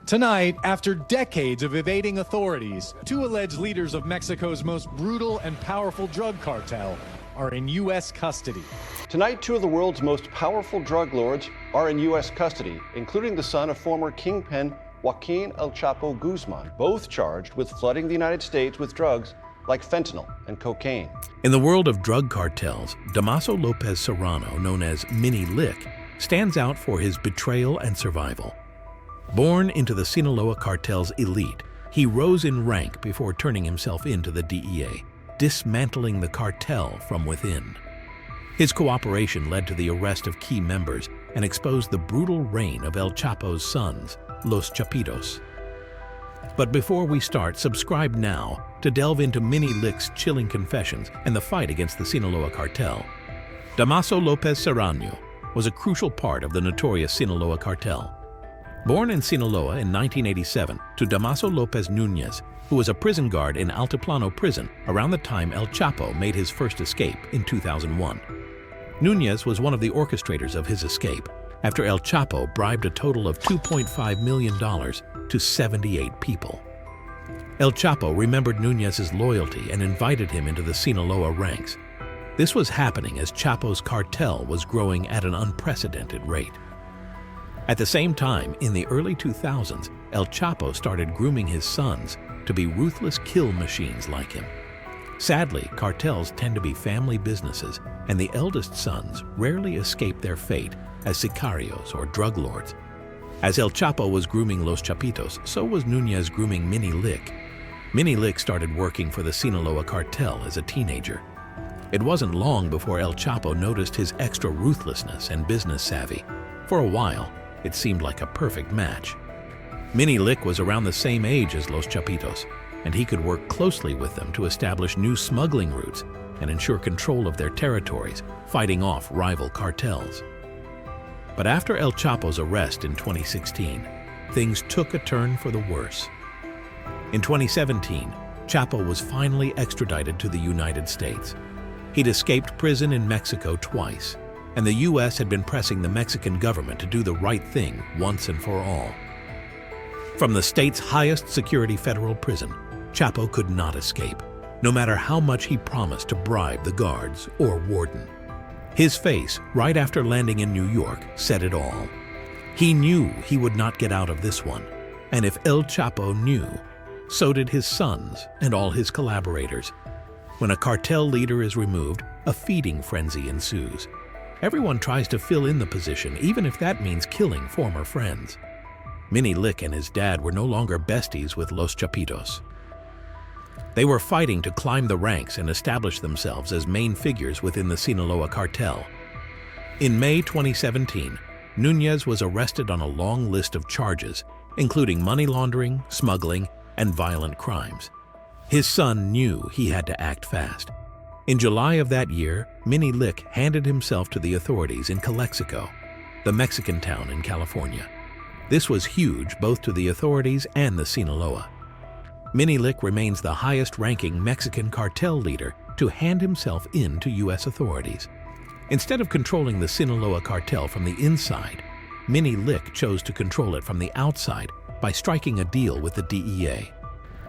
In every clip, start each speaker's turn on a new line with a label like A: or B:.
A: Tonight, after decades of evading authorities, two alleged leaders of Mexico's most brutal and powerful drug cartel are in U.S. custody.
B: Tonight, two of the world's most powerful drug lords are in U.S. custody, including the son of former kingpin Joaquin El Chapo Guzman, both charged with flooding the United States with drugs like fentanyl and cocaine.
C: In the world of drug cartels, Damaso Lopez Serrano, known as Mini Lick, stands out for his betrayal and survival. Born into the Sinaloa cartel's elite, he rose in rank before turning himself in to the DEA, dismantling the cartel from within. His cooperation led to the arrest of key members and exposed the brutal reign of El Chapo's sons, Los Chapitos. But before we start, subscribe now to delve into Mini Lick's chilling confessions and the fight against the Sinaloa cartel. Damaso Lopez Serrano was a crucial part of the notorious Sinaloa cartel. Born in Sinaloa in 1987 to Damaso Lopez Nunez, who was a prison guard in Altiplano prison around the time El Chapo made his first escape in 2001. Nunez was one of the orchestrators of his escape after El Chapo bribed a total of $2.5 million to 78 people. El Chapo remembered Nunez's loyalty and invited him into the Sinaloa ranks. This was happening as Chapo's cartel was growing at an unprecedented rate. At the same time, in the early 2000s, El Chapo started grooming his sons to be ruthless kill machines like him. Sadly, cartels tend to be family businesses, and the eldest sons rarely escape their fate as sicarios or drug lords. As El Chapo was grooming Los Chapitos, so was Nunez grooming Mini Lick. Mini Lick started working for the Sinaloa cartel as a teenager. It wasn't long before El Chapo noticed his extra ruthlessness and business savvy. For a while, it seemed like a perfect match. Mini Lick was around the same age as Los Chapitos, and he could work closely with them to establish new smuggling routes and ensure control of their territories, fighting off rival cartels. But after El Chapo's arrest in 2016, things took a turn for the worse. In 2017, Chapo was finally extradited to the United States. He'd escaped prison in Mexico twice, and the U.S. had been pressing the Mexican government to do the right thing once and for all. From the state's highest security federal prison, Chapo could not escape, no matter how much he promised to bribe the guards or warden. His face, right after landing in New York, said it all. He knew he would not get out of this one, and if El Chapo knew, so did his sons and all his collaborators. When a cartel leader is removed, a feeding frenzy ensues. Everyone tries to fill in the position, even if that means killing former friends. Mini Lick and his dad were no longer besties with Los Chapitos. They were fighting to climb the ranks and establish themselves as main figures within the Sinaloa cartel. In May 2017, Nunez was arrested on a long list of charges, including money laundering, smuggling, and violent crimes. His son knew he had to act fast. In July of that year, Mini Lick handed himself to the authorities in Calexico, the Mexican town in California. This was huge both to the authorities and the Sinaloa. Mini Lick remains the highest-ranking Mexican cartel leader to hand himself in to U.S. authorities. Instead of controlling the Sinaloa cartel from the inside, Mini Lick chose to control it from the outside by striking a deal with the DEA.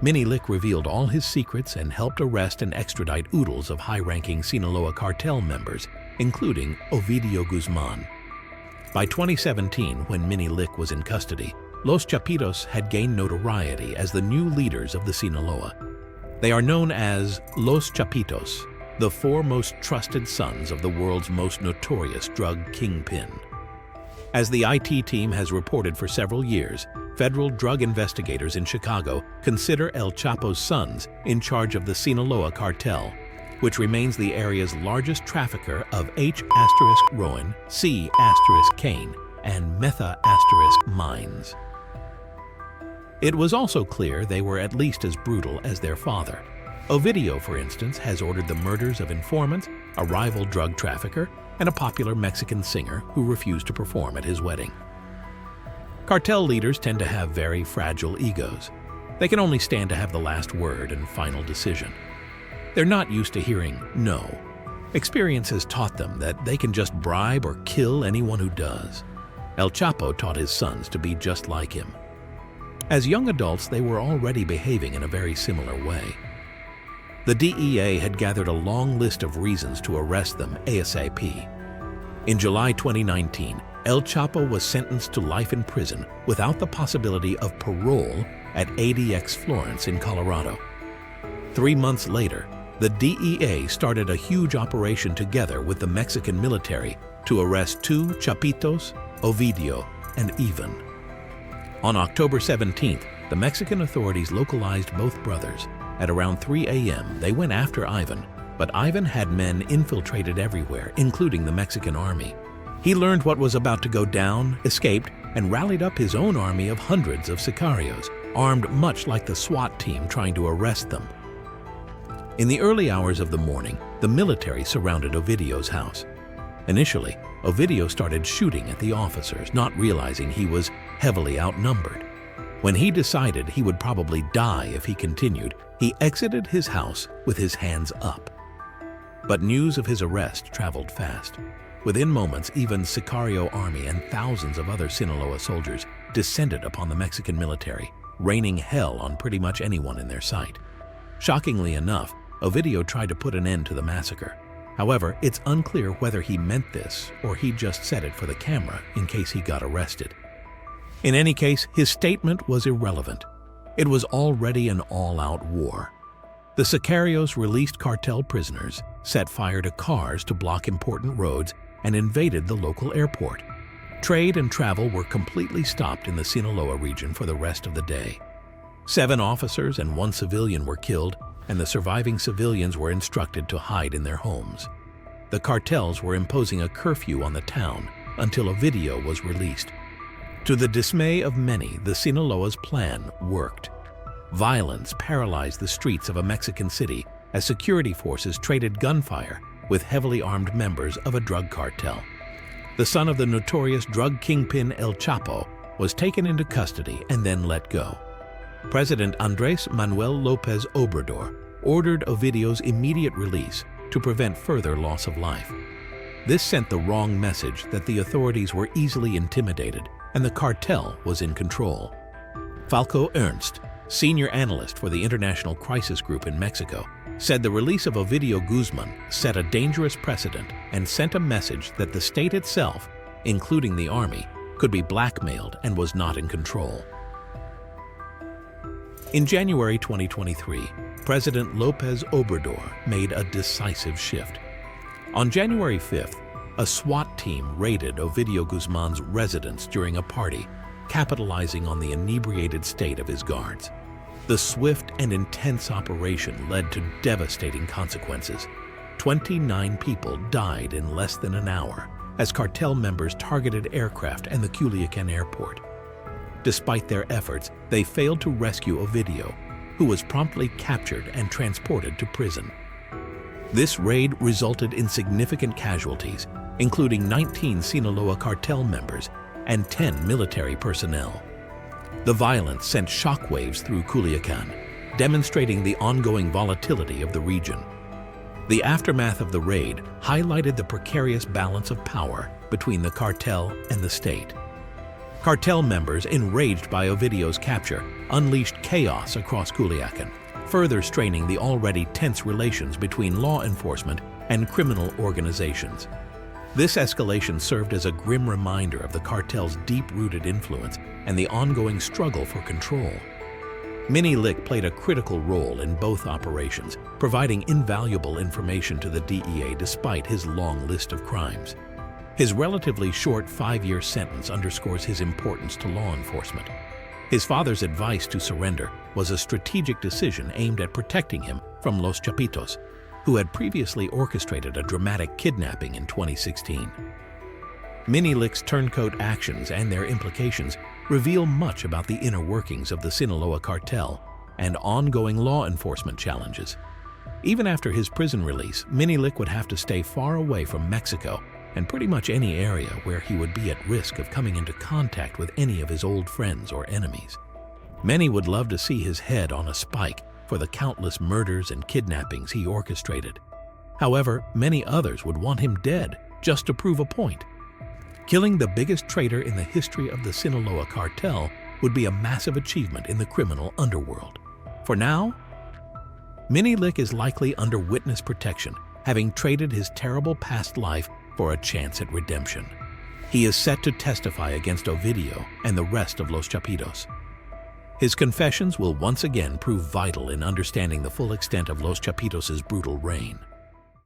C: Mini Lick revealed all his secrets and helped arrest and extradite oodles of high-ranking Sinaloa cartel members, including Ovidio Guzman. By 2017, when Mini Lick was in custody, Los Chapitos had gained notoriety as the new leaders of the Sinaloa. They are known as Los Chapitos, the four most trusted sons of the world's most notorious drug kingpin. As the IT team has reported for several years, federal drug investigators in Chicago consider El Chapo's sons in charge of the Sinaloa cartel, which remains the area's largest trafficker of H**-Rowan, C**-Cain, and metha** mines. It was also clear they were at least as brutal as their father. Ovidio, for instance, has ordered the murders of informants, a rival drug trafficker, and a popular Mexican singer who refused to perform at his wedding. Cartel leaders tend to have very fragile egos. They can only stand to have the last word and final decision. They're not used to hearing no. Experience has taught them that they can just bribe or kill anyone who does. El Chapo taught his sons to be just like him. As young adults, they were already behaving in a very similar way. The DEA had gathered a long list of reasons to arrest them ASAP. In July 2019, El Chapo was sentenced to life in prison without the possibility of parole at ADX Florence in Colorado. 3 months later, the DEA started a huge operation together with the Mexican military to arrest 2 Chapitos, Ovidio, and Ivan. On October 17th, the Mexican authorities localized both brothers. At around 3 a.m., they went after Ivan, but Ivan had men infiltrated everywhere, including the Mexican army. He learned what was about to go down, escaped, and rallied up his own army of hundreds of sicarios, armed much like the SWAT team trying to arrest them. In the early hours of the morning, the military surrounded Ovidio's house. Initially, Ovidio started shooting at the officers, not realizing he was heavily outnumbered. When he decided he would probably die if he continued, he exited his house with his hands up. But news of his arrest traveled fast. Within moments, even Sicario army and thousands of other Sinaloa soldiers descended upon the Mexican military, raining hell on pretty much anyone in their sight. Shockingly enough, Ovidio tried to put an end to the massacre. However, it's unclear whether he meant this or he just said it for the camera in case he got arrested. In any case, his statement was irrelevant. It was already an all-out war. The Sicarios released cartel prisoners, set fire to cars to block important roads, and invaded the local airport. Trade and travel were completely stopped in the Sinaloa region for the rest of the day. 7 officers and 1 civilian were killed, and the surviving civilians were instructed to hide in their homes. The cartels were imposing a curfew on the town until Ovidio was released. To the dismay of many, the Sinaloa's plan worked. Violence paralyzed the streets of a Mexican city as security forces traded gunfire with heavily armed members of a drug cartel. The son of the notorious drug kingpin El Chapo was taken into custody and then let go. President Andrés Manuel López Obrador ordered Ovidio's immediate release to prevent further loss of life. This sent the wrong message that the authorities were easily intimidated and the cartel was in control. Falco Ernst, senior analyst for the International Crisis Group in Mexico, said the release of Ovidio Guzman set a dangerous precedent and sent a message that the state itself, including the army, could be blackmailed and was not in control. In January 2023, President López Obrador made a decisive shift. On January 5th, a SWAT team raided Ovidio Guzman's residence during a party, capitalizing on the inebriated state of his guards. The swift and intense operation led to devastating consequences. 29 people died in less than an hour as cartel members targeted aircraft and the Culiacan airport. Despite their efforts, they failed to rescue Ovidio, who was promptly captured and transported to prison. This raid resulted in significant casualties, including 19 Sinaloa cartel members and 10 military personnel. The violence sent shockwaves through Culiacan, demonstrating the ongoing volatility of the region. The aftermath of the raid highlighted the precarious balance of power between the cartel and the state. Cartel members, enraged by Ovidio's capture, unleashed chaos across Culiacan, further straining the already tense relations between law enforcement and criminal organizations. This escalation served as a grim reminder of the cartel's deep-rooted influence and the ongoing struggle for control. Minnie Lick played a critical role in both operations, providing invaluable information to the DEA despite his long list of crimes. His relatively short 5-year sentence underscores his importance to law enforcement. His father's advice to surrender was a strategic decision aimed at protecting him from Los Chapitos, who had previously orchestrated a dramatic kidnapping in 2016. Minnie Lick's turncoat actions and their implications reveal much about the inner workings of the Sinaloa cartel and ongoing law enforcement challenges. Even after his prison release, Minnie Lick would have to stay far away from Mexico and pretty much any area where he would be at risk of coming into contact with any of his old friends or enemies. Many would love to see his head on a spike for the countless murders and kidnappings he orchestrated. However, many others would want him dead just to prove a point. Killing the biggest traitor in the history of the Sinaloa cartel would be a massive achievement in the criminal underworld. For now, Mini Lick is likely under witness protection, having traded his terrible past life for a chance at redemption. He is set to testify against Ovidio and the rest of Los Chapitos. His confessions will once again prove vital in understanding the full extent of Los Chapitos' brutal reign.